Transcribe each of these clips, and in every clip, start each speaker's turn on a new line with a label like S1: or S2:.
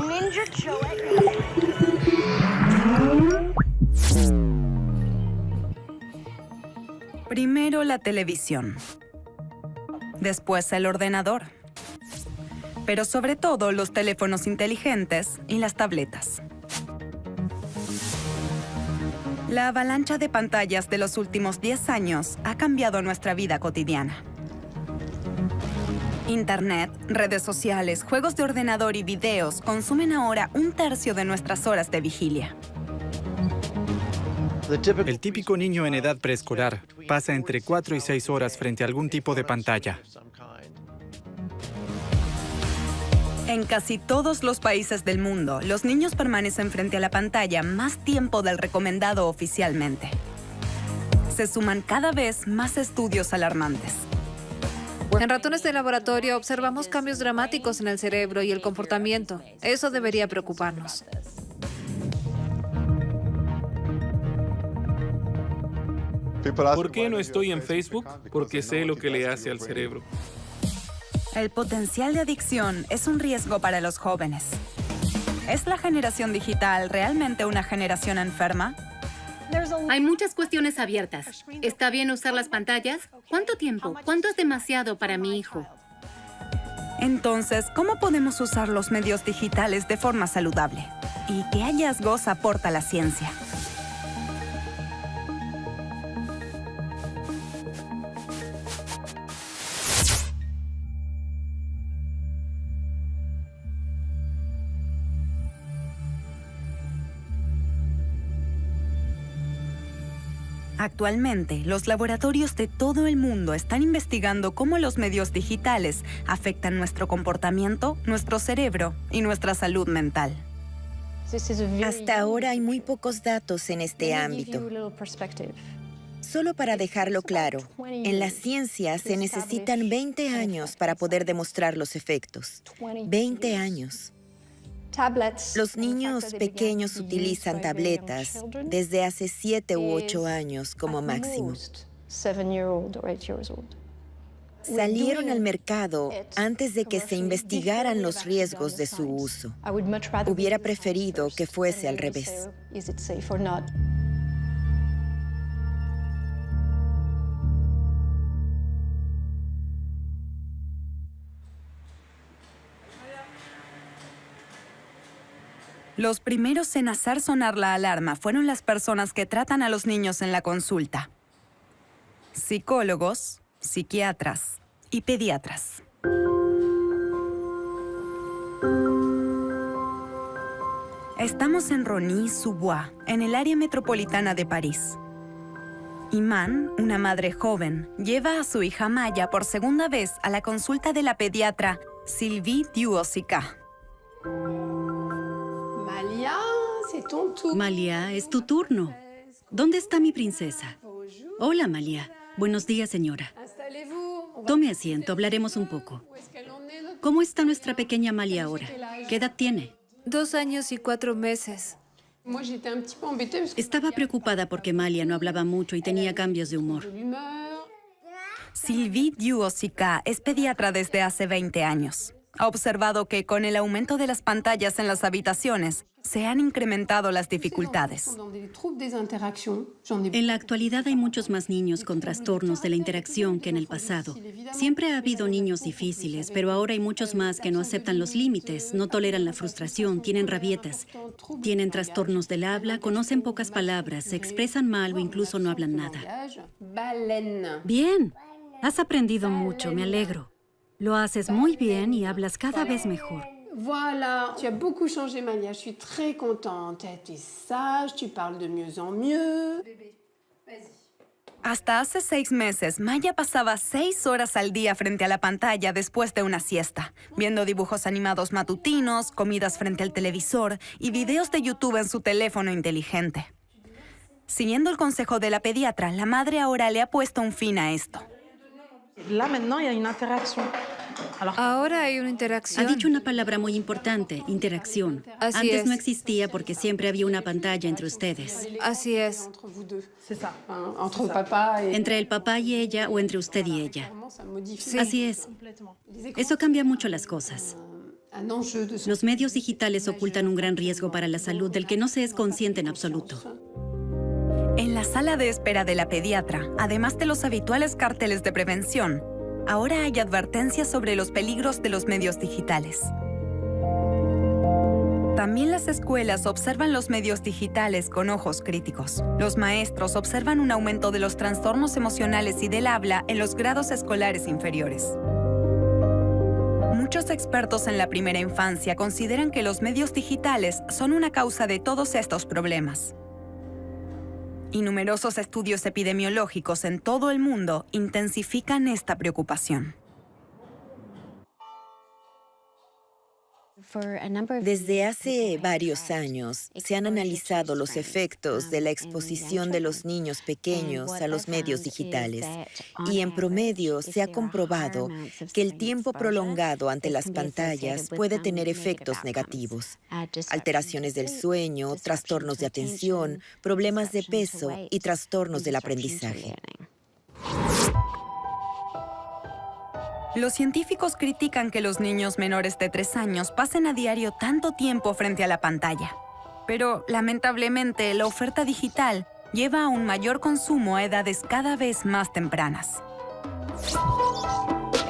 S1: Ninja Choet.
S2: Primero la televisión, después el ordenador, pero sobre todo los teléfonos inteligentes y las tabletas. La avalancha de pantallas de los últimos 10 años ha cambiado nuestra vida cotidiana. Internet, redes sociales, juegos de ordenador y videos consumen ahora 1/3 de nuestras horas de vigilia.
S3: El típico niño en edad preescolar pasa entre 4 y 6 horas frente a algún tipo de pantalla.
S2: En casi todos los países del mundo, los niños permanecen frente a la pantalla más tiempo del recomendado oficialmente. Se suman cada vez más estudios alarmantes.
S4: En ratones de laboratorio observamos cambios dramáticos en el cerebro y el comportamiento. Eso debería preocuparnos.
S5: ¿Por qué no estoy en Facebook? Porque sé lo que le hace al cerebro.
S2: El potencial de adicción es un riesgo para los jóvenes. ¿Es la generación digital realmente una generación enferma?
S6: Hay muchas cuestiones abiertas. ¿Está bien usar las pantallas? ¿Cuánto tiempo? ¿Cuánto es demasiado para mi hijo?
S2: Entonces, ¿cómo podemos usar los medios digitales de forma saludable? ¿Y qué hallazgos aporta la ciencia? Actualmente, los laboratorios de todo el mundo están investigando cómo los medios digitales afectan nuestro comportamiento, nuestro cerebro y nuestra salud mental.
S7: Hasta ahora hay muy pocos datos en este ámbito. Solo para dejarlo claro, en la ciencia se necesitan 20 años para poder demostrar los efectos. 20 años. Los niños pequeños utilizan tabletas desde hace 7 u 8 años como máximo. Salieron al mercado antes de que se investigaran los riesgos de su uso. Hubiera preferido que fuese al revés.
S2: Los primeros en hacer sonar la alarma fueron las personas que tratan a los niños en la consulta: psicólogos, psiquiatras y pediatras. Estamos en Rosny-sous-Bois, en el área metropolitana de París. Iman, una madre joven, lleva a su hija Maya por segunda vez a la consulta de la pediatra Sylvie Duosica.
S8: Malia, es tu turno. ¿Dónde está mi princesa? Hola, Malia. Buenos días, señora. Tome asiento, hablaremos un poco. ¿Cómo está nuestra pequeña Malia ahora? ¿Qué edad tiene?
S4: 2 años y 4 meses.
S8: Estaba preocupada porque Malia no hablaba mucho y tenía cambios de humor.
S2: Sylvie Duosica es pediatra desde hace 20 años. Ha observado que con el aumento de las pantallas en las habitaciones, se han incrementado las dificultades.
S8: En la actualidad hay muchos más niños con trastornos de la interacción que en el pasado. Siempre ha habido niños difíciles, pero ahora hay muchos más que no aceptan los límites, no toleran la frustración, tienen rabietas, tienen trastornos del habla, conocen pocas palabras, se expresan mal o incluso no hablan nada. Bien, has aprendido mucho, me alegro. Lo haces muy bien y hablas cada vez mejor.
S9: Voilà, tu as beaucoup changé, Malia. Je suis très contente. Tu es sage, tu parles de mieux en mieux.
S2: Hasta hace 6 meses, Maya pasaba 6 horas al día frente a la pantalla después de una siesta, viendo dibujos animados matutinos, comidas frente al televisor y videos de YouTube en su teléfono inteligente. Siguiendo el consejo de la pediatra, la madre ahora le ha puesto un fin a esto.
S4: Ahora hay una interacción.
S8: Ha dicho una palabra muy importante, interacción.
S4: Así
S8: Antes
S4: es.
S8: no existía porque siempre había una pantalla entre ustedes.
S4: Así es.
S9: Entre papá et...
S8: Entre el papá y ella o entre usted y ella.
S4: Sí.
S8: Así es. Eso cambia mucho las cosas. Los medios digitales ocultan un gran riesgo para la salud del que no se es consciente en absoluto.
S2: En la sala de espera de la pediatra, además de los habituales carteles de prevención, ahora hay advertencias sobre los peligros de los medios digitales. También las escuelas observan los medios digitales con ojos críticos. Los maestros observan un aumento de los trastornos emocionales y del habla en los grados escolares inferiores. Muchos expertos en la primera infancia consideran que los medios digitales son una causa de todos estos problemas. Y numerosos estudios epidemiológicos en todo el mundo intensifican esta preocupación.
S7: Desde hace varios años se han analizado los efectos de la exposición de los niños pequeños a los medios digitales y en promedio se ha comprobado que el tiempo prolongado ante las pantallas puede tener efectos negativos, alteraciones del sueño, trastornos de atención, problemas de peso y trastornos del aprendizaje.
S2: Los científicos critican que los niños menores de 3 años pasen a diario tanto tiempo frente a la pantalla. Pero, lamentablemente, la oferta digital lleva a un mayor consumo a edades cada vez más tempranas.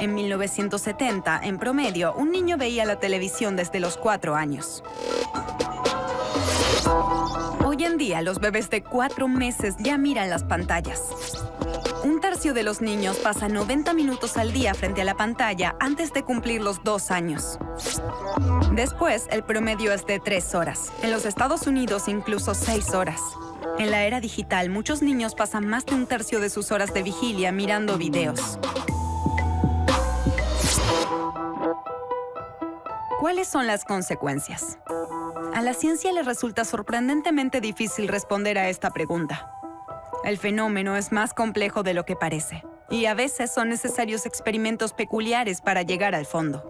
S2: En 1970, en promedio, un niño veía la televisión desde los 4 años. Hoy en día, los bebés de 4 meses ya miran las pantallas. Un tercio de los niños pasa 90 minutos al día frente a la pantalla antes de cumplir los 2 años. Después, el promedio es de 3 horas. En los Estados Unidos, incluso 6 horas. En la era digital, muchos niños pasan más de un tercio de sus horas de vigilia mirando videos. ¿Cuáles son las consecuencias? A la ciencia le resulta sorprendentemente difícil responder a esta pregunta. El fenómeno es más complejo de lo que parece, y a veces son necesarios experimentos peculiares para llegar al fondo.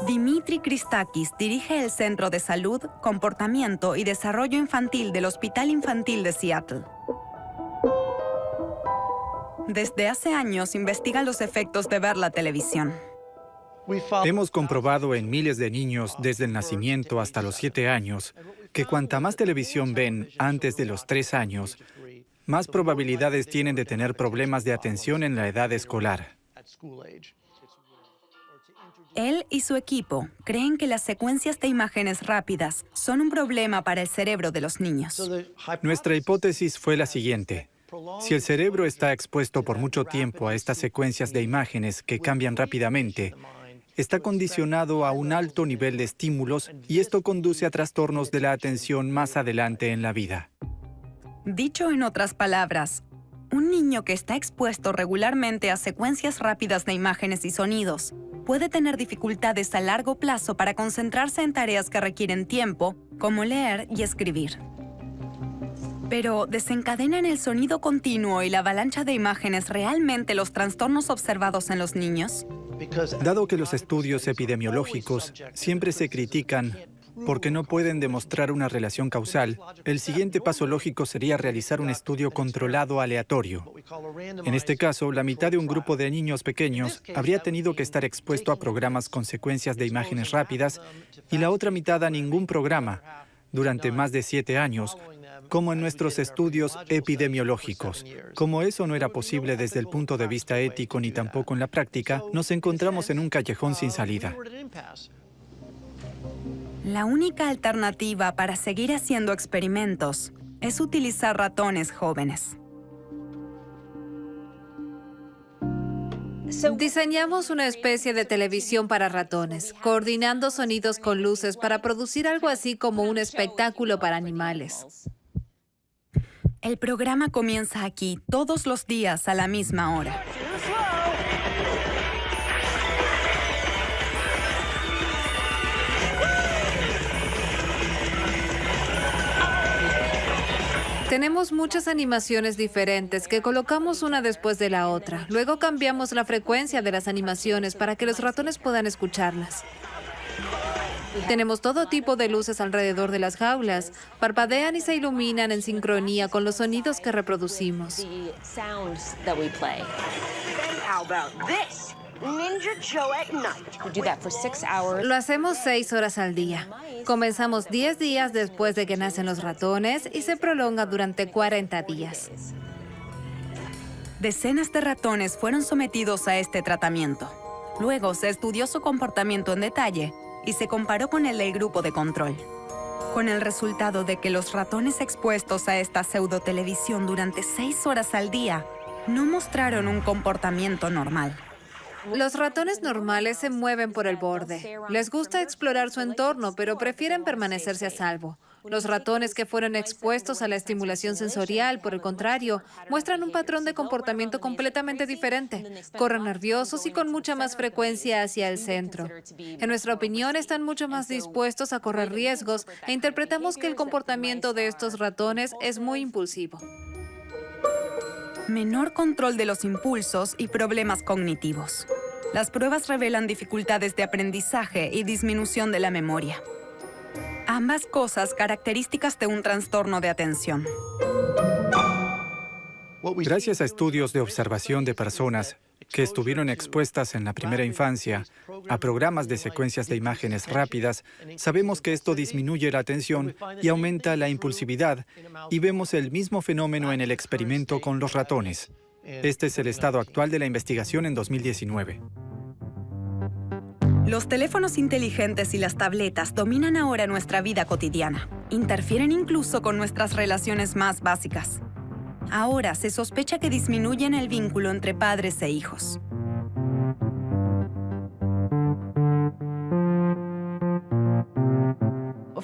S2: Dimitri Christakis dirige el Centro de Salud, Comportamiento y Desarrollo Infantil del Hospital Infantil de Seattle. Desde hace años investiga los efectos de ver la televisión.
S3: Hemos comprobado en miles de niños desde el nacimiento hasta los 7 años que cuanta más televisión ven antes de los 3 años, más probabilidades tienen de tener problemas de atención en la edad escolar.
S2: Él y su equipo creen que las secuencias de imágenes rápidas son un problema para el cerebro de los niños.
S3: Nuestra hipótesis fue la siguiente. Si el cerebro está expuesto por mucho tiempo a estas secuencias de imágenes que cambian rápidamente, está condicionado a un alto nivel de estímulos y esto conduce a trastornos de la atención más adelante en la vida.
S2: Dicho en otras palabras, un niño que está expuesto regularmente a secuencias rápidas de imágenes y sonidos puede tener dificultades a largo plazo para concentrarse en tareas que requieren tiempo, como leer y escribir. Pero, ¿desencadenan el sonido continuo y la avalancha de imágenes realmente los trastornos observados en los niños?
S3: Dado que los estudios epidemiológicos siempre se critican porque no pueden demostrar una relación causal, el siguiente paso lógico sería realizar un estudio controlado aleatorio. En este caso, la mitad de un grupo de niños pequeños habría tenido que estar expuesto a programas con secuencias de imágenes rápidas y la otra mitad a ningún programa durante más de 7 años, como en nuestros estudios epidemiológicos. Como eso no era posible desde el punto de vista ético ni tampoco en la práctica, nos encontramos en un callejón sin salida.
S2: La única alternativa para seguir haciendo experimentos es utilizar ratones jóvenes.
S4: Diseñamos una especie de televisión para ratones, coordinando sonidos con luces para producir algo así como un espectáculo para animales.
S2: El programa comienza aquí todos los días a la misma hora.
S4: Tenemos muchas animaciones diferentes que colocamos una después de la otra. Luego cambiamos la frecuencia de las animaciones para que los ratones puedan escucharlas. Tenemos todo tipo de luces alrededor de las jaulas. Parpadean y se iluminan en sincronía con los sonidos que reproducimos.
S1: How about this? Ninja Show at night.
S4: Lo hacemos 6 horas al día. Comenzamos 10 días después de que nacen los ratones y se prolonga durante 40 días.
S2: Decenas de ratones fueron sometidos a este tratamiento. Luego se estudió su comportamiento en detalle y se comparó con el del grupo de control, con el resultado de que los ratones expuestos a esta pseudotelevisión durante 6 horas al día no mostraron un comportamiento normal.
S4: Los ratones normales se mueven por el borde. Les gusta explorar su entorno, pero prefieren permanecerse a salvo. Los ratones que fueron expuestos a la estimulación sensorial, por el contrario, muestran un patrón de comportamiento completamente diferente. Corren nerviosos y con mucha más frecuencia hacia el centro. En nuestra opinión, están mucho más dispuestos a correr riesgos e interpretamos que el comportamiento de estos ratones es muy impulsivo.
S2: Menor control de los impulsos y problemas cognitivos. Las pruebas revelan dificultades de aprendizaje y disminución de la memoria. Ambas cosas características de un trastorno de atención.
S3: Gracias a estudios de observación de personas que estuvieron expuestas en la primera infancia a programas de secuencias de imágenes rápidas, sabemos que esto disminuye la atención y aumenta la impulsividad, y vemos el mismo fenómeno en el experimento con los ratones. Este es el estado actual de la investigación en 2019.
S2: Los teléfonos inteligentes y las tabletas dominan ahora nuestra vida cotidiana. Interfieren incluso con nuestras relaciones más básicas. Ahora se sospecha que disminuyen el vínculo entre padres e hijos.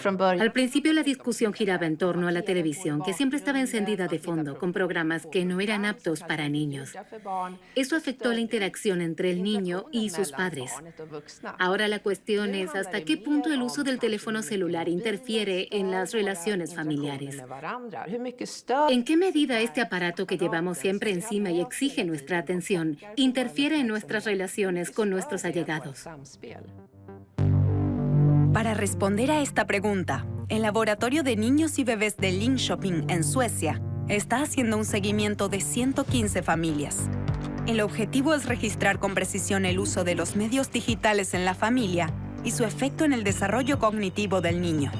S6: Al principio la discusión giraba en torno a la televisión, que siempre estaba encendida de fondo, con programas que no eran aptos para niños. Eso afectó la interacción entre el niño y sus padres. Ahora la cuestión es hasta qué punto el uso del teléfono celular interfiere en las relaciones familiares. ¿En qué medida este aparato que llevamos siempre encima y exige nuestra atención interfiere en nuestras relaciones con nuestros allegados?
S2: Para responder a esta pregunta, el Laboratorio de Niños y Bebés de Linköping, en Suecia, está haciendo un seguimiento de 115 familias. El objetivo es registrar con precisión el uso de los medios digitales en la familia y su efecto en el desarrollo cognitivo del niño.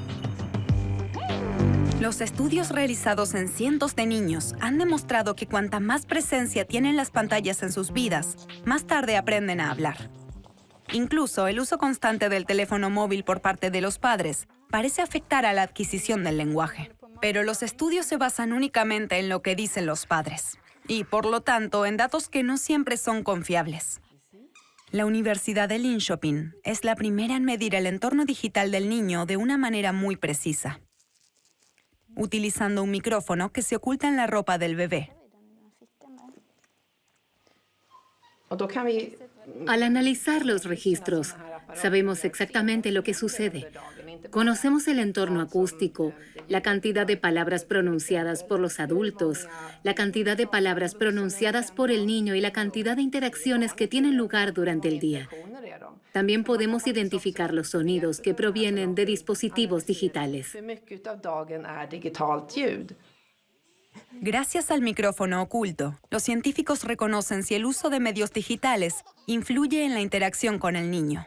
S2: Los estudios realizados en cientos de niños han demostrado que cuanta más presencia tienen las pantallas en sus vidas, más tarde aprenden a hablar. Incluso el uso constante del teléfono móvil por parte de los padres parece afectar a la adquisición del lenguaje. Pero los estudios se basan únicamente en lo que dicen los padres y, por lo tanto, en datos que no siempre son confiables. La Universidad de Linköping es la primera en medir el entorno digital del niño de una manera muy precisa, utilizando un micrófono que se oculta en la ropa del bebé.
S6: Al analizar los registros, sabemos exactamente lo que sucede. Conocemos el entorno acústico, la cantidad de palabras pronunciadas por los adultos, la cantidad de palabras pronunciadas por el niño y la cantidad de interacciones que tienen lugar durante el día. También podemos identificar los sonidos que provienen de dispositivos digitales.
S2: Gracias al micrófono oculto, los científicos reconocen si el uso de medios digitales influye en la interacción con el niño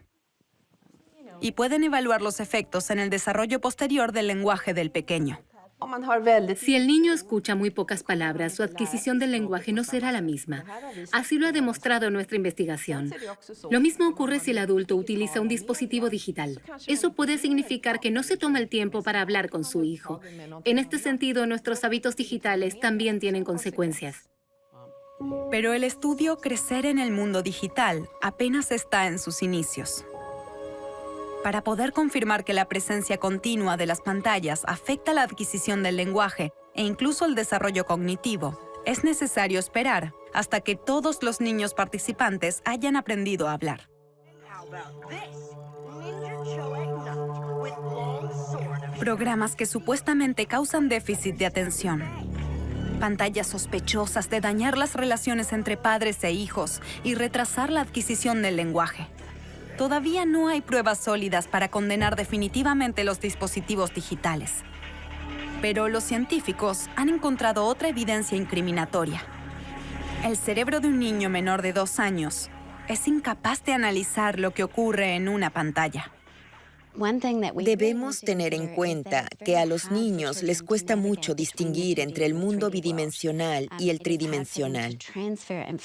S2: y pueden evaluar los efectos en el desarrollo posterior del lenguaje del pequeño.
S6: Si el niño escucha muy pocas palabras, su adquisición del lenguaje no será la misma. Así lo ha demostrado nuestra investigación. Lo mismo ocurre si el adulto utiliza un dispositivo digital. Eso puede significar que no se toma el tiempo para hablar con su hijo. En este sentido, nuestros hábitos digitales también tienen consecuencias.
S2: Pero el estudio Crecer en el mundo digital apenas está en sus inicios. Para poder confirmar que la presencia continua de las pantallas afecta la adquisición del lenguaje e incluso el desarrollo cognitivo, es necesario esperar hasta que todos los niños participantes hayan aprendido a hablar. Programas que supuestamente causan déficit de atención Pantallas sospechosas de dañar las relaciones entre padres e hijos y retrasar la adquisición del lenguaje. Todavía no hay pruebas sólidas para condenar definitivamente los dispositivos digitales. Pero los científicos han encontrado otra evidencia incriminatoria. El cerebro de un niño menor de 2 años es incapaz de analizar lo que ocurre en una pantalla.
S7: Debemos tener en cuenta que a los niños les cuesta mucho distinguir entre el mundo bidimensional y el tridimensional.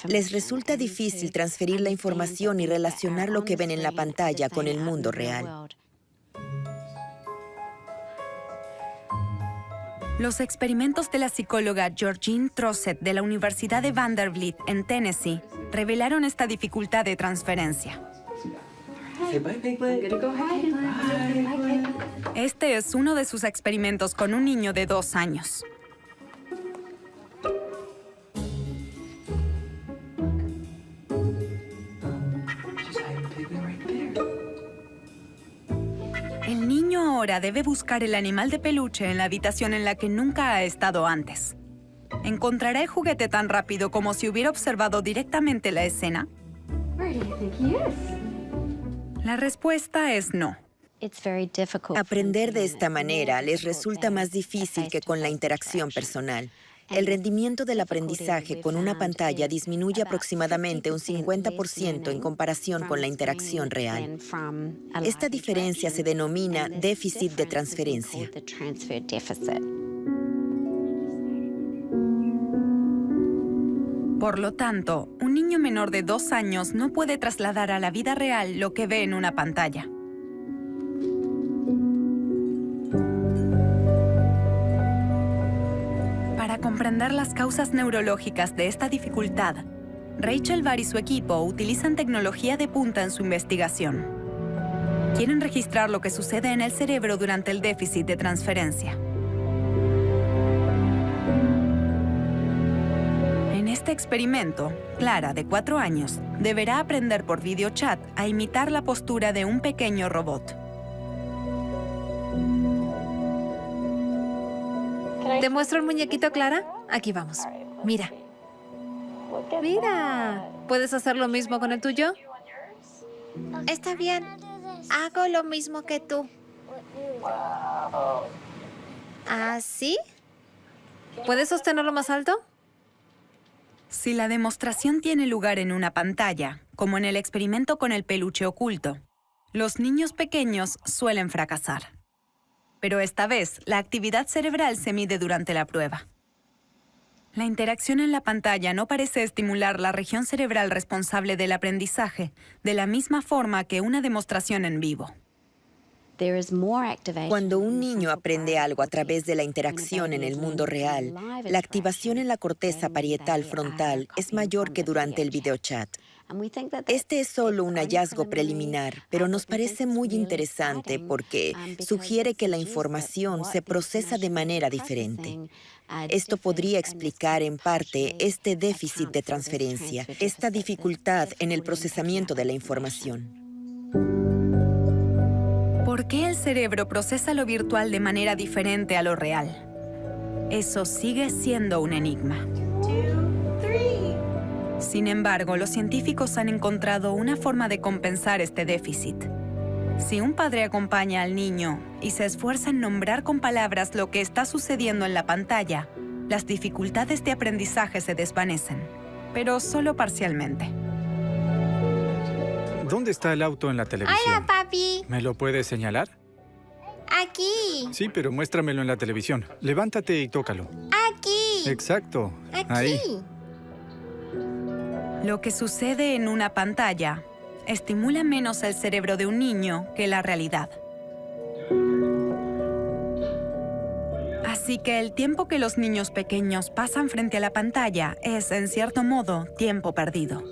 S7: Les resulta difícil transferir la información y relacionar lo que ven en la pantalla con el mundo real.
S2: Los experimentos de la psicóloga Georgine Trossett de la Universidad de Vanderbilt en Tennessee revelaron esta dificultad de transferencia. Este es uno de sus experimentos con un niño de 2 años. El niño ahora debe buscar el animal de peluche en la habitación en la que nunca ha estado antes. ¿Encontrará el juguete tan rápido como si hubiera observado directamente la escena? La respuesta es no.
S7: Aprender de esta manera les resulta más difícil que con la interacción personal. El rendimiento del aprendizaje con una pantalla disminuye aproximadamente un 50% en comparación con la interacción real. Esta diferencia se denomina déficit de transferencia.
S2: Por lo tanto, un niño menor de 2 años no puede trasladar a la vida real lo que ve en una pantalla. Para comprender las causas neurológicas de esta dificultad, Rachel Barr y su equipo utilizan tecnología de punta en su investigación. Quieren registrar lo que sucede en el cerebro durante el déficit de transferencia. En este experimento, Clara, de 4 años, deberá aprender por videochat a imitar la postura de un pequeño robot.
S4: ¿Te muestro el muñequito, Clara? Aquí vamos. Mira. Mira. ¿Puedes hacer lo mismo con el tuyo?
S10: Está bien. Hago lo mismo que tú. ¿Así?
S4: ¿Puedes sostenerlo más alto?
S2: Si la demostración tiene lugar en una pantalla, como en el experimento con el peluche oculto, los niños pequeños suelen fracasar. Pero esta vez, la actividad cerebral se mide durante la prueba. La interacción en la pantalla no parece estimular la región cerebral responsable del aprendizaje, de la misma forma que una demostración en vivo.
S7: Cuando un niño aprende algo a través de la interacción en el mundo real, la activación en la corteza parietal frontal es mayor que durante el videochat. Este es solo un hallazgo preliminar, pero nos parece muy interesante porque sugiere que la información se procesa de manera diferente. Esto podría explicar en parte este déficit de transferencia, esta dificultad en el procesamiento de la información.
S2: ¿Por qué el cerebro procesa lo virtual de manera diferente a lo real? Eso sigue siendo un enigma. Sin embargo, los científicos han encontrado una forma de compensar este déficit. Si un padre acompaña al niño y se esfuerza en nombrar con palabras lo que está sucediendo en la pantalla, las dificultades de aprendizaje se desvanecen, pero solo parcialmente.
S3: ¿Dónde está el auto en la televisión?
S10: ¡Hola, papi!
S3: ¿Me lo puedes señalar?
S10: Aquí.
S3: Sí, pero muéstramelo en la televisión. Levántate y tócalo.
S10: Aquí.
S3: Exacto.
S10: Aquí.
S3: Ahí.
S2: Lo que sucede en una pantalla estimula menos el cerebro de un niño que la realidad. Así que el tiempo que los niños pequeños pasan frente a la pantalla es, en cierto modo, tiempo perdido.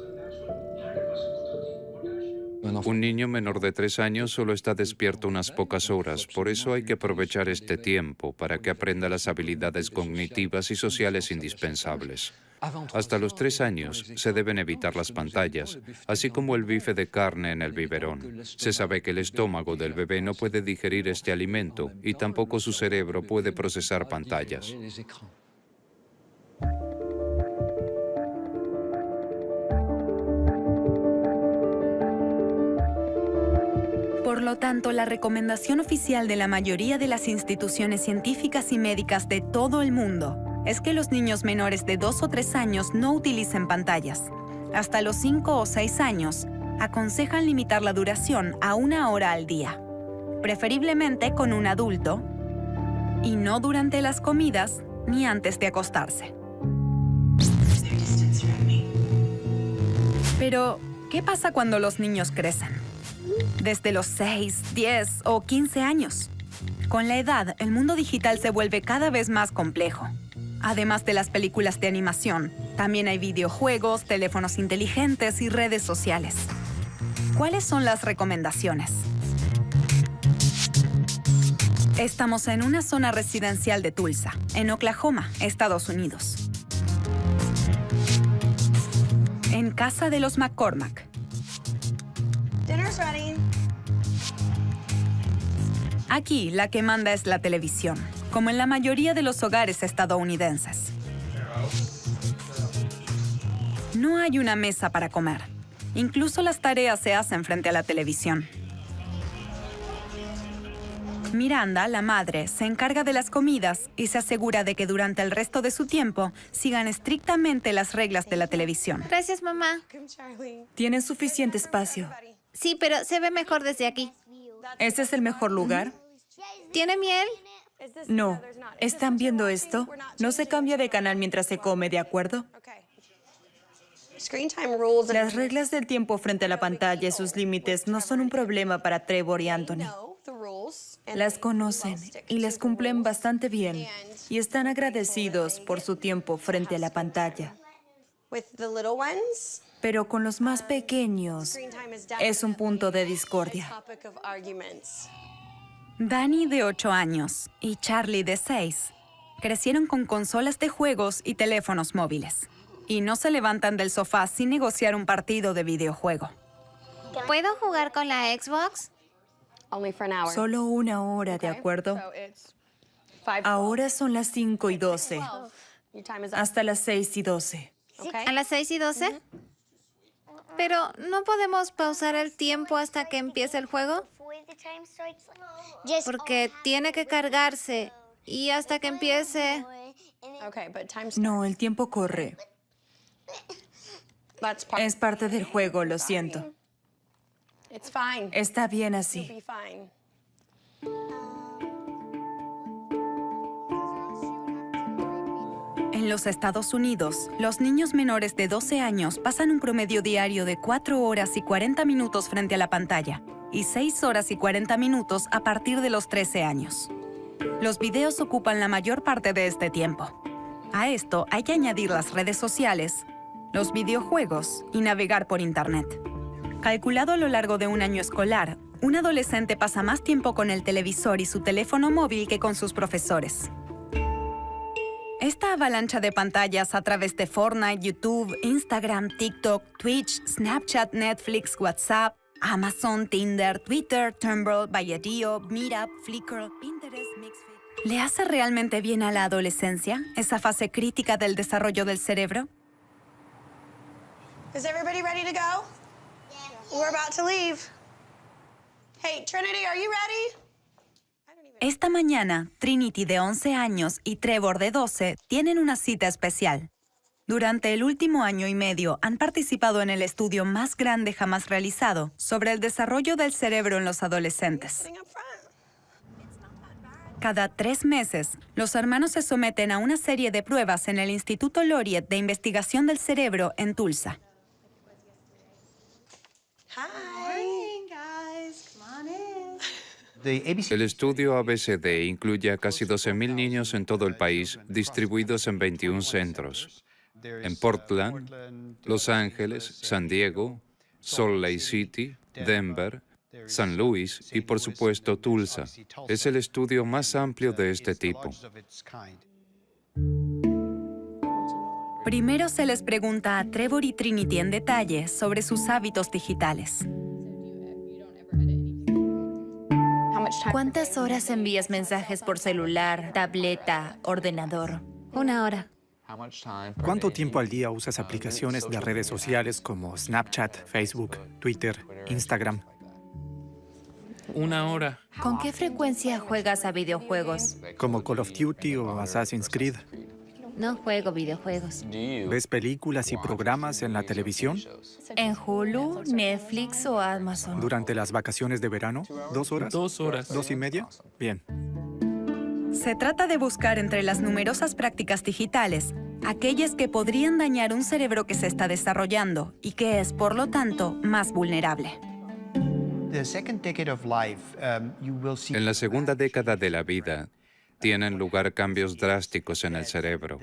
S11: Un niño menor de 3 años solo está despierto unas pocas horas, por eso hay que aprovechar este tiempo para que aprenda las habilidades cognitivas y sociales indispensables. Hasta los 3 años se deben evitar las pantallas, así como el bife de carne en el biberón. Se sabe que el estómago del bebé no puede digerir este alimento y tampoco su cerebro puede procesar pantallas.
S2: Por lo tanto, la recomendación oficial de la mayoría de las instituciones científicas y médicas de todo el mundo es que los niños menores de 2 o 3 años no utilicen pantallas. Hasta los 5 o 6 años, aconsejan limitar la duración a 1 hora al día, preferiblemente con un adulto, y no durante las comidas ni antes de acostarse. Pero, ¿qué pasa cuando los niños crecen? Desde los 6, 10 o 15 años. Con la edad, el mundo digital se vuelve cada vez más complejo. Además de las películas de animación, también hay videojuegos, teléfonos inteligentes y redes sociales. ¿Cuáles son las recomendaciones? Estamos en una zona residencial de Tulsa, en Oklahoma, Estados Unidos. En casa de los McCormack.
S1: Dinner's ready.
S2: Aquí, la que manda es la televisión, como en la mayoría de los hogares estadounidenses. No hay una mesa para comer. Incluso las tareas se hacen frente a la televisión. Miranda, la madre, se encarga de las comidas y se asegura de que durante el resto de su tiempo sigan estrictamente las reglas de la televisión.
S10: Gracias, mamá.
S12: ¿Tienes suficiente espacio?
S10: Sí, pero se ve mejor desde aquí.
S12: ¿Ese es el mejor lugar?
S10: ¿Tiene miel?
S12: No. ¿Están viendo esto? No se cambia de canal mientras se come, ¿de acuerdo? Las reglas del tiempo frente a la pantalla y sus límites no son un problema para Trevor y Anthony. Las conocen y las cumplen bastante bien y están agradecidos por su tiempo frente a la pantalla. Pero con los más pequeños es un punto de discordia.
S2: Danny, de 8 años, y Charlie, de 6, crecieron con consolas de juegos y teléfonos móviles. Y no se levantan del sofá sin negociar un partido de videojuego.
S10: ¿Puedo jugar con la Xbox?
S12: Solo 1 hora, ¿de acuerdo? Ahora son las 5:12. Hasta las 6:12.
S10: ¿A las 6:12? Pero, ¿no podemos pausar el tiempo hasta que empiece el juego? Porque tiene que cargarse. Y hasta que empiece...
S12: No, el tiempo corre. Es parte del juego, lo siento. Está bien así.
S2: En los Estados Unidos, los niños menores de 12 años pasan un promedio diario de 4 horas y 40 minutos frente a la pantalla y 6 horas y 40 minutos a partir de los 13 años. Los videos ocupan la mayor parte de este tiempo. A esto hay que añadir las redes sociales, los videojuegos y navegar por Internet. Calculado a lo largo de un año escolar, un adolescente pasa más tiempo con el televisor y su teléfono móvil que con sus profesores. Esta avalancha de pantallas a través de Fortnite, YouTube, Instagram, TikTok, Twitch, Snapchat, Netflix, WhatsApp, Amazon, Tinder, Twitter, Tumblr, Viadeo, Meetup, Flickr, Pinterest, Mixfit, ¿le hace realmente bien a la adolescencia, esa fase crítica del desarrollo del cerebro?
S1: Is everybody ready to go? We're about to leave. Hey, Trinity, are you ready?
S2: Esta mañana, Trinity, de 11 años, y Trevor, de 12, tienen una cita especial. Durante el último año y medio han participado en el estudio más grande jamás realizado sobre el desarrollo del cerebro en los adolescentes. Cada 3 meses, los hermanos se someten a una serie de pruebas en el Instituto Laureate de Investigación del Cerebro en Tulsa.
S11: El estudio ABCD incluye a casi 12.000 niños en todo el país, distribuidos en 21 centros. En Portland, Los Ángeles, San Diego, Salt Lake City, Denver, San Luis y, por supuesto, Tulsa. Es el estudio más amplio de este tipo.
S2: Primero se les pregunta a Trevor y Trinity en detalle sobre sus hábitos digitales.
S13: ¿Cuántas horas envías mensajes por celular, tableta, ordenador?
S10: 1 hora.
S3: ¿Cuánto tiempo al día usas aplicaciones de redes sociales como Snapchat, Facebook, Twitter, Instagram?
S5: 1 hora.
S13: ¿Con qué frecuencia juegas a videojuegos?
S3: Como Call of Duty o Assassin's Creed.
S13: No juego videojuegos.
S3: ¿Ves películas y programas en la televisión?
S13: ¿En Hulu, Netflix o Amazon?
S3: ¿Durante las vacaciones de verano? ¿2 horas?
S5: 2 horas.
S3: ¿2 y media? Bien.
S2: Se trata de buscar entre las numerosas prácticas digitales aquellas que podrían dañar un cerebro que se está desarrollando y que es, por lo tanto, más vulnerable.
S11: En la segunda década de la vida, tienen lugar cambios drásticos en el cerebro.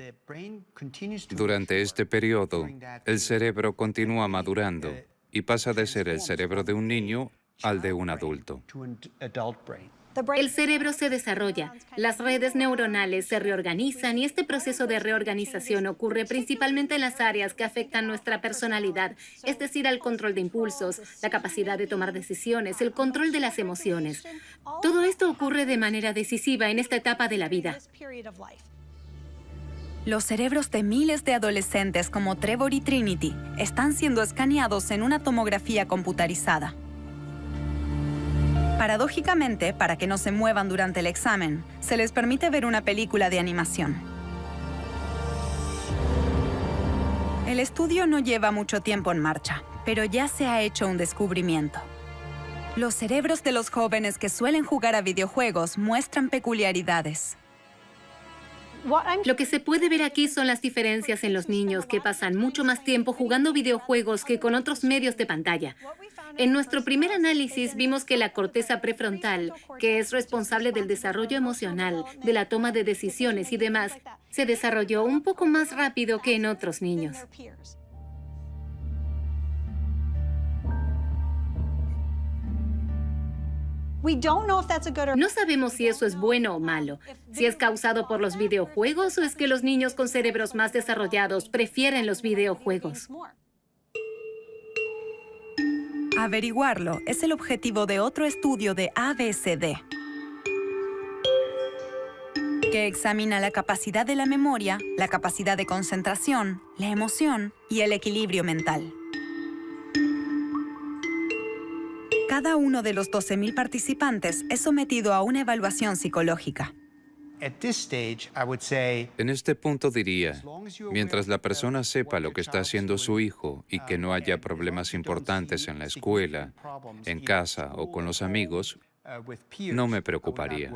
S11: Durante este periodo, el cerebro continúa madurando y pasa de ser el cerebro de un niño al de un adulto.
S6: El cerebro se desarrolla, las redes neuronales se reorganizan y este proceso de reorganización ocurre principalmente en las áreas que afectan nuestra personalidad, es decir, el control de impulsos, la capacidad de tomar decisiones, el control de las emociones. Todo esto ocurre de manera decisiva en esta etapa de la vida.
S2: Los cerebros de miles de adolescentes como Trevor y Trinity están siendo escaneados en una tomografía computarizada. Paradójicamente, para que no se muevan durante el examen, se les permite ver una película de animación. El estudio no lleva mucho tiempo en marcha, pero ya se ha hecho un descubrimiento. Los cerebros de los jóvenes que suelen jugar a videojuegos muestran peculiaridades.
S6: Lo que se puede ver aquí son las diferencias en los niños que pasan mucho más tiempo jugando videojuegos que con otros medios de pantalla. En nuestro primer análisis vimos que la corteza prefrontal, que es responsable del desarrollo emocional, de la toma de decisiones y demás, se desarrolló un poco más rápido que en otros niños. No sabemos si eso es bueno o malo, si es causado por los videojuegos o es que los niños con cerebros más desarrollados prefieren los videojuegos.
S2: Averiguarlo es el objetivo de otro estudio de ABCD, que examina la capacidad de la memoria, la capacidad de concentración, la emoción y el equilibrio mental. Cada uno de los 12,000 participantes es sometido a una evaluación psicológica.
S11: En este punto diría, mientras la persona sepa lo que está haciendo su hijo y que no haya problemas importantes en la escuela, en casa o con los amigos, no me preocuparía.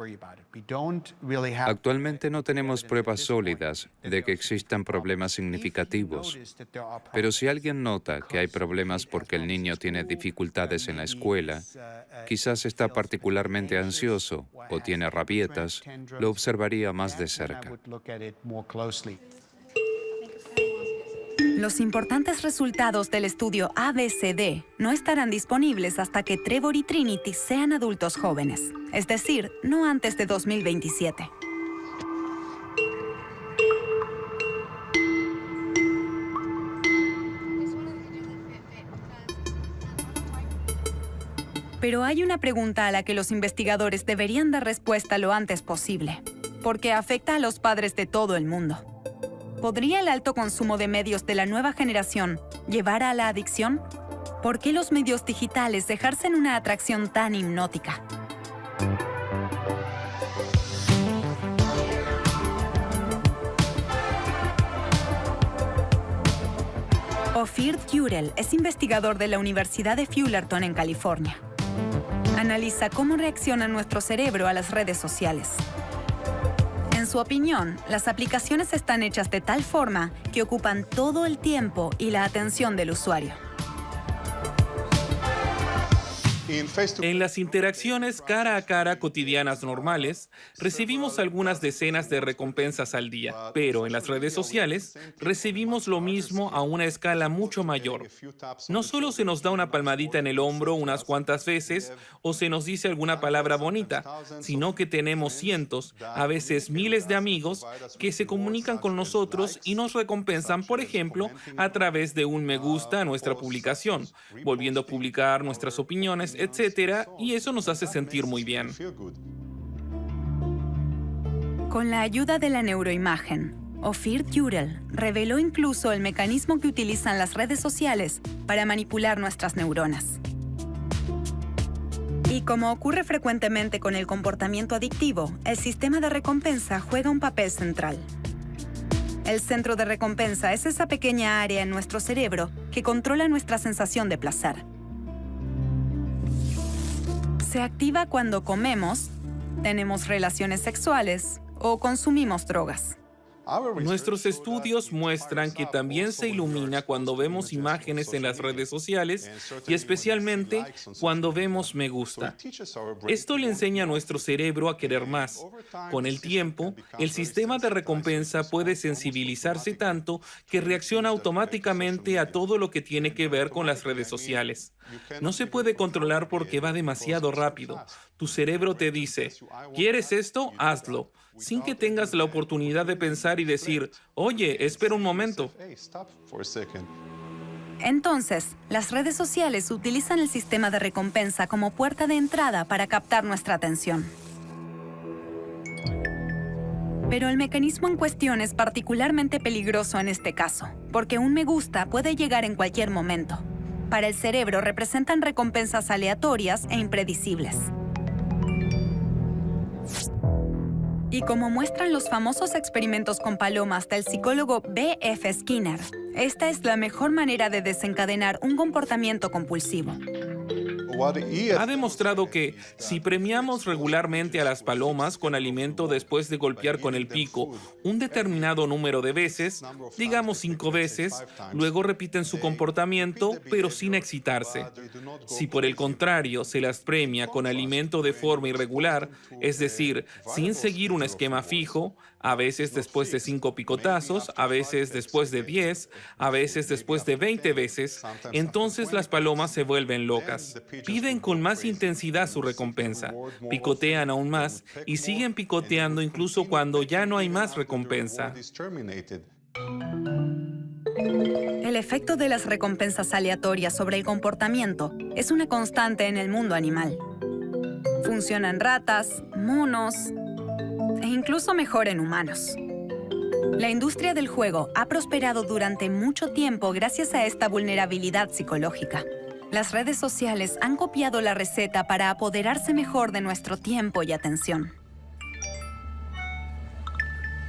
S11: Actualmente no tenemos pruebas sólidas de que existan problemas significativos, pero si alguien nota que hay problemas porque el niño tiene dificultades en la escuela, quizás está particularmente ansioso o tiene rabietas, lo observaría más de cerca.
S2: Los importantes resultados del estudio ABCD no estarán disponibles hasta que Trevor y Trinity sean adultos jóvenes, es decir, no antes de 2027. Pero hay una pregunta a la que los investigadores deberían dar respuesta lo antes posible, porque afecta a los padres de todo el mundo. ¿Podría el alto consumo de medios de la nueva generación llevar a la adicción? ¿Por qué los medios digitales ejercen una atracción tan hipnótica? Ophir Turel es investigador de la Universidad de Fullerton en California. Analiza cómo reacciona nuestro cerebro a las redes sociales. En su opinión, las aplicaciones están hechas de tal forma que ocupan todo el tiempo y la atención del usuario.
S5: En las interacciones cara a cara cotidianas normales, recibimos algunas decenas de recompensas al día, pero en las redes sociales recibimos lo mismo a una escala mucho mayor. No solo se nos da una palmadita en el hombro unas cuantas veces o se nos dice alguna palabra bonita, sino que tenemos cientos, a veces miles de amigos que se comunican con nosotros y nos recompensan, por ejemplo, a través de un me gusta a nuestra publicación, volviendo a publicar nuestras opiniones, etcétera, y eso nos hace sentir muy bien.
S2: Con la ayuda de la neuroimagen, Ophir Turel reveló incluso el mecanismo que utilizan las redes sociales para manipular nuestras neuronas. Y como ocurre frecuentemente con el comportamiento adictivo, el sistema de recompensa juega un papel central. El centro de recompensa es esa pequeña área en nuestro cerebro que controla nuestra sensación de placer. Se activa cuando comemos, tenemos relaciones sexuales o consumimos drogas.
S5: Nuestros estudios muestran que también se ilumina cuando vemos imágenes en las redes sociales y especialmente cuando vemos me gusta. Esto le enseña a nuestro cerebro a querer más. Con el tiempo, el sistema de recompensa puede sensibilizarse tanto que reacciona automáticamente a todo lo que tiene que ver con las redes sociales. No se puede controlar porque va demasiado rápido. Tu cerebro te dice, ¿quieres esto? Hazlo, sin que tengas la oportunidad de pensar y decir, oye, espera un momento.
S2: Entonces, las redes sociales utilizan el sistema de recompensa como puerta de entrada para captar nuestra atención. Pero el mecanismo en cuestión es particularmente peligroso en este caso, porque un me gusta puede llegar en cualquier momento. Para el cerebro representan recompensas aleatorias e impredecibles. Y como muestran los famosos experimentos con palomas del psicólogo B.F. Skinner, esta es la mejor manera de desencadenar un comportamiento compulsivo.
S5: Ha demostrado que si premiamos regularmente a las palomas con alimento después de golpear con el pico un determinado número de veces, digamos 5 veces, luego repiten su comportamiento, pero sin excitarse. Si por el contrario se las premia con alimento de forma irregular, es decir, sin seguir un esquema fijo, a veces después de 5 picotazos, a veces después de 10, a veces después de 20 veces, entonces las palomas se vuelven locas. Piden con más intensidad su recompensa, picotean aún más y siguen picoteando incluso cuando ya no hay más recompensa.
S2: El efecto de las recompensas aleatorias sobre el comportamiento es una constante en el mundo animal. Funciona en ratas, monos e incluso mejor en humanos. La industria del juego ha prosperado durante mucho tiempo gracias a esta vulnerabilidad psicológica. Las redes sociales han copiado la receta para apoderarse mejor de nuestro tiempo y atención.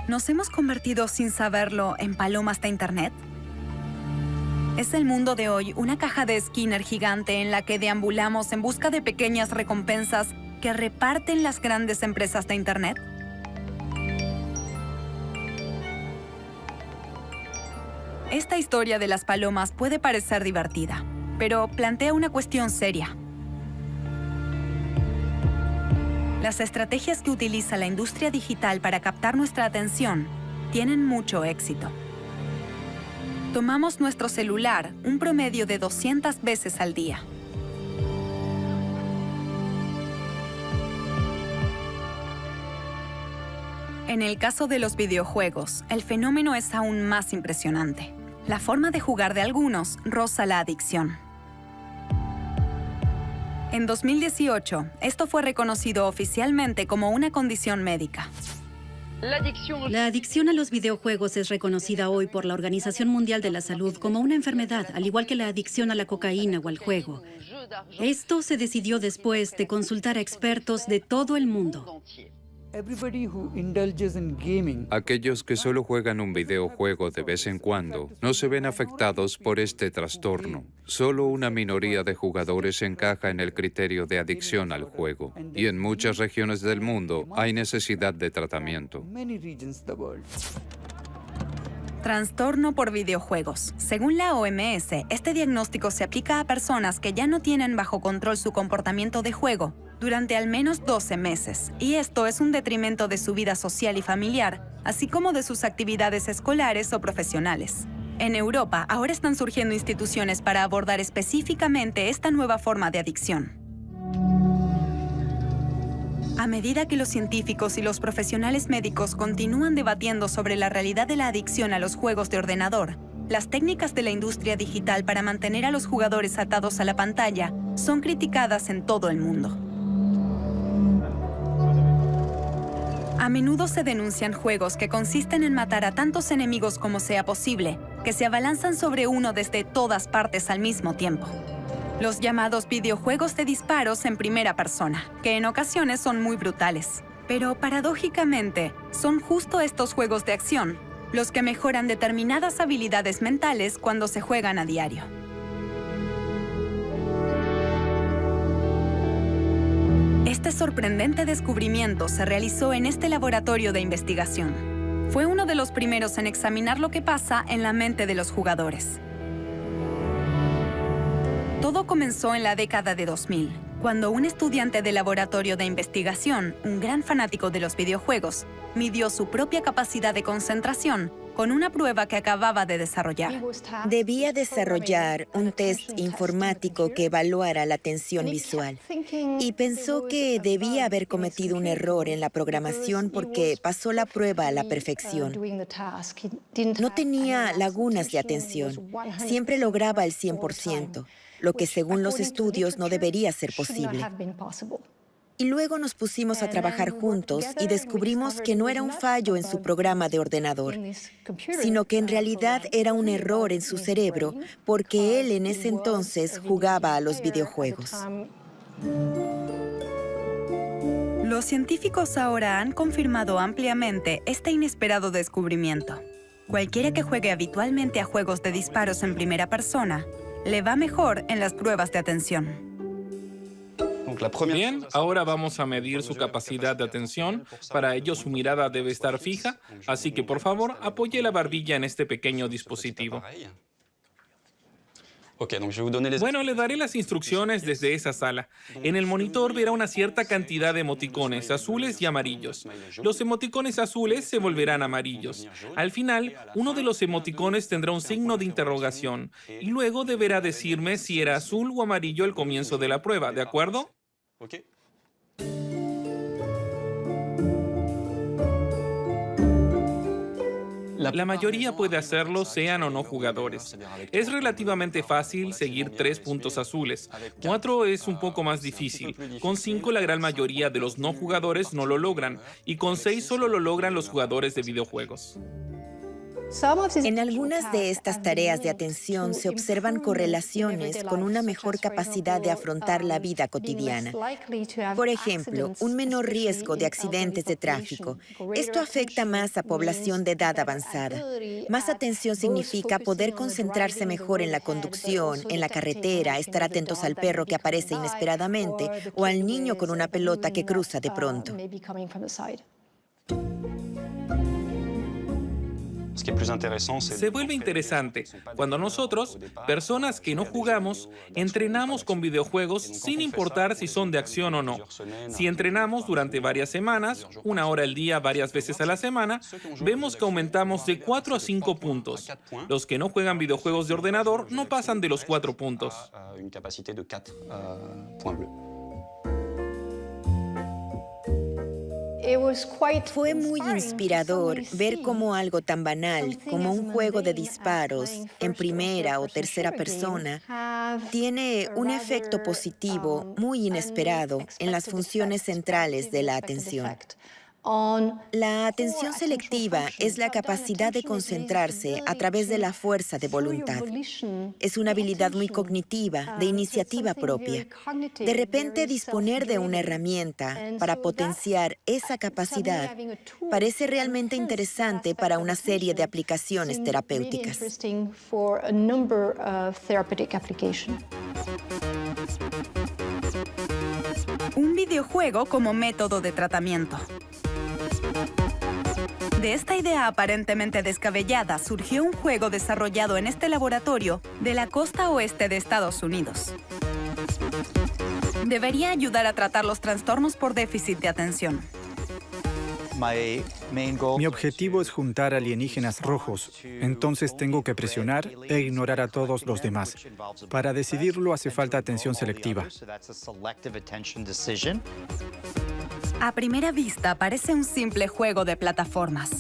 S2: ¿Nos hemos convertido sin saberlo en palomas de Internet? ¿Es el mundo de hoy una caja de Skinner gigante en la que deambulamos en busca de pequeñas recompensas que reparten las grandes empresas de Internet? Esta historia de las palomas puede parecer divertida, pero plantea una cuestión seria. Las estrategias que utiliza la industria digital para captar nuestra atención tienen mucho éxito. Tomamos nuestro celular un promedio de 200 veces al día. En el caso de los videojuegos, el fenómeno es aún más impresionante. La forma de jugar de algunos roza la adicción. En 2018, esto fue reconocido oficialmente como una condición médica.
S8: La adicción a los videojuegos es reconocida hoy por la Organización Mundial de la Salud como una enfermedad, al igual que la adicción a la cocaína o al juego. Esto se decidió después de consultar a expertos de todo el mundo.
S11: Aquellos que solo juegan un videojuego de vez en cuando no se ven afectados por este trastorno. Solo una minoría de jugadores encaja en el criterio de adicción al juego. Y en muchas regiones del mundo hay necesidad de tratamiento.
S2: Trastorno por videojuegos. Según la OMS, este diagnóstico se aplica a personas que ya no tienen bajo control su comportamiento de juego durante al menos 12 meses, y esto es un detrimento de su vida social y familiar, así como de sus actividades escolares o profesionales. En Europa, ahora están surgiendo instituciones para abordar específicamente esta nueva forma de adicción. A medida que los científicos y los profesionales médicos continúan debatiendo sobre la realidad de la adicción a los juegos de ordenador, las técnicas de la industria digital para mantener a los jugadores atados a la pantalla son criticadas en todo el mundo. A menudo se denuncian juegos que consisten en matar a tantos enemigos como sea posible, que se abalanzan sobre uno desde todas partes al mismo tiempo. los llamados videojuegos de disparos en primera persona, que en ocasiones son muy brutales. Pero paradójicamente, son justo estos juegos de acción los que mejoran determinadas habilidades mentales cuando se juegan a diario. Este sorprendente descubrimiento se realizó en este laboratorio de investigación. Fue uno de los primeros en examinar lo que pasa en la mente de los jugadores. Todo comenzó en la década de 2000, cuando un estudiante de laboratorio de investigación, un gran fanático de los videojuegos, midió su propia capacidad de concentración con una prueba que acababa de desarrollar.
S7: Debía desarrollar un test informático que evaluara la atención visual y pensó que debía haber cometido un error en la programación porque pasó la prueba a la perfección. No tenía lagunas de atención, siempre lograba el 100%, lo que según los estudios no debería ser posible. Y luego nos pusimos a trabajar juntos y descubrimos que no era un fallo en su programa de ordenador, sino que en realidad era un error en su cerebro porque él en ese entonces jugaba a los videojuegos.
S2: Los científicos ahora han confirmado ampliamente este inesperado descubrimiento. Cualquiera que juegue habitualmente a juegos de disparos en primera persona, le va mejor en las pruebas de atención.
S5: Bien, ahora vamos a medir su capacidad de atención. Para ello, su mirada debe estar fija, así que por favor, apoye la barbilla en este pequeño dispositivo. Bueno, le daré las instrucciones desde esa sala. En el monitor verá una cierta cantidad de emoticones azules y amarillos. Los emoticones azules se volverán amarillos. Al final, uno de los emoticones tendrá un signo de interrogación y luego deberá decirme si era azul o amarillo al comienzo de la prueba, ¿de acuerdo? La mayoría puede hacerlo, sean o no jugadores. Es relativamente fácil seguir 3 puntos azules. 4 es un poco más difícil. Con 5 la gran mayoría de los no jugadores no lo logran. Y con 6 solo lo logran los jugadores de videojuegos.
S7: En algunas de estas tareas de atención se observan correlaciones con una mejor capacidad de afrontar la vida cotidiana. Por ejemplo, un menor riesgo de accidentes de tráfico. Esto afecta más a población de edad avanzada. Más atención significa poder concentrarse mejor en la conducción, en la carretera, estar atentos al perro que aparece inesperadamente o al niño con una pelota que cruza de pronto.
S5: Se vuelve interesante cuando nosotros, personas que no jugamos, entrenamos con videojuegos sin importar si son de acción o no. Si entrenamos durante varias semanas, 1 hora al día, varias veces a la semana, vemos que aumentamos de 4 a 5 puntos. Los que no juegan videojuegos de ordenador no pasan de los 4 puntos.
S7: Fue muy inspirador ver cómo algo tan banal como un juego de disparos en primera o tercera persona tiene un efecto positivo muy inesperado en las funciones centrales de la atención. La atención selectiva es la capacidad de concentrarse a través de la fuerza de voluntad. Es una habilidad muy cognitiva, de iniciativa propia. De repente, disponer de una herramienta para potenciar esa capacidad parece realmente interesante para una serie de aplicaciones terapéuticas.
S2: Un videojuego como método de tratamiento. De esta idea aparentemente descabellada surgió un juego desarrollado en este laboratorio de la costa oeste de Estados Unidos. Debería ayudar a tratar los trastornos por déficit de atención.
S3: Mi objetivo es juntar alienígenas rojos, entonces tengo que presionar e ignorar a todos los demás. Para decidirlo hace falta atención selectiva.
S2: A primera vista parece un simple juego de plataformas,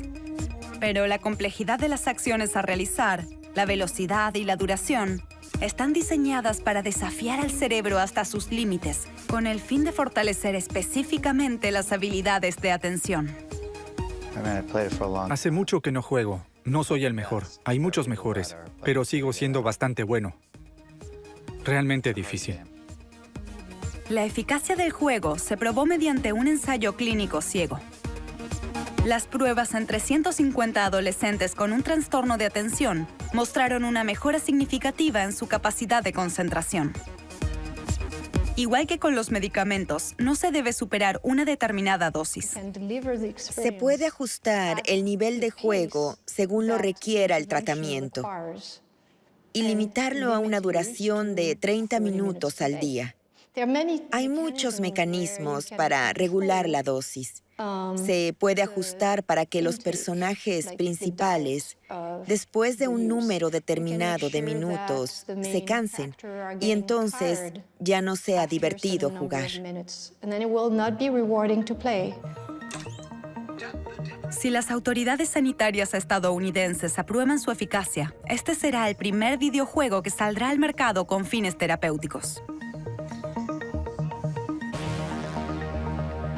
S2: pero la complejidad de las acciones a realizar, la velocidad y la duración están diseñadas para desafiar al cerebro hasta sus límites, con el fin de fortalecer específicamente las habilidades de atención.
S3: Hace mucho que no juego. No soy el mejor. Hay muchos mejores, pero sigo siendo bastante bueno. realmente difícil.
S2: La eficacia del juego se probó mediante un ensayo clínico ciego. Las pruebas en 350 adolescentes con un trastorno de atención mostraron una mejora significativa en su capacidad de concentración. Igual que con los medicamentos, no se debe superar una determinada dosis.
S7: Se puede ajustar el nivel de juego según lo requiera el tratamiento y limitarlo a una duración de 30 minutos al día. Hay muchos mecanismos para regular la dosis. Se puede ajustar para que los personajes principales, después de un número determinado de minutos, se cansen y entonces ya no sea divertido jugar.
S2: Si las autoridades sanitarias estadounidenses aprueban su eficacia, este será el primer videojuego que saldrá al mercado con fines terapéuticos.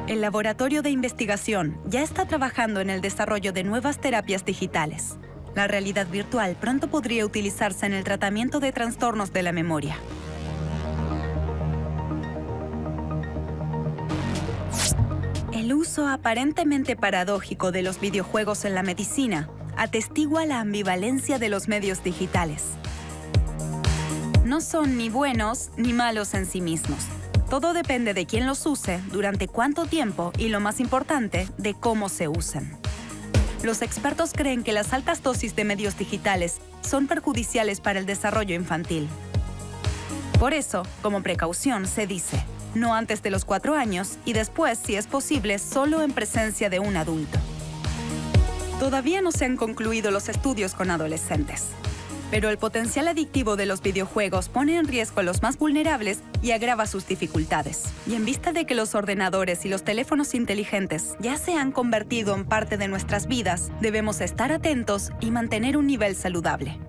S2: El laboratorio de investigación ya está trabajando en el desarrollo de nuevas terapias digitales. La realidad virtual pronto podría utilizarse en el tratamiento de trastornos de la memoria. El uso aparentemente paradójico de los videojuegos en la medicina atestigua la ambivalencia de los medios digitales. No son ni buenos ni malos en sí mismos. Todo depende de quién los use, durante cuánto tiempo y, lo más importante, de cómo se usen. Los expertos creen que las altas dosis de medios digitales son perjudiciales para el desarrollo infantil. Por eso, como precaución, se dice, no antes de los 4 años y después, si es posible, solo en presencia de un adulto. Todavía no se han concluido los estudios con adolescentes. Pero el potencial adictivo de los videojuegos pone en riesgo a los más vulnerables y agrava sus dificultades. Y en vista de que los ordenadores y los teléfonos inteligentes ya se han convertido en parte de nuestras vidas, debemos estar atentos y mantener un nivel saludable.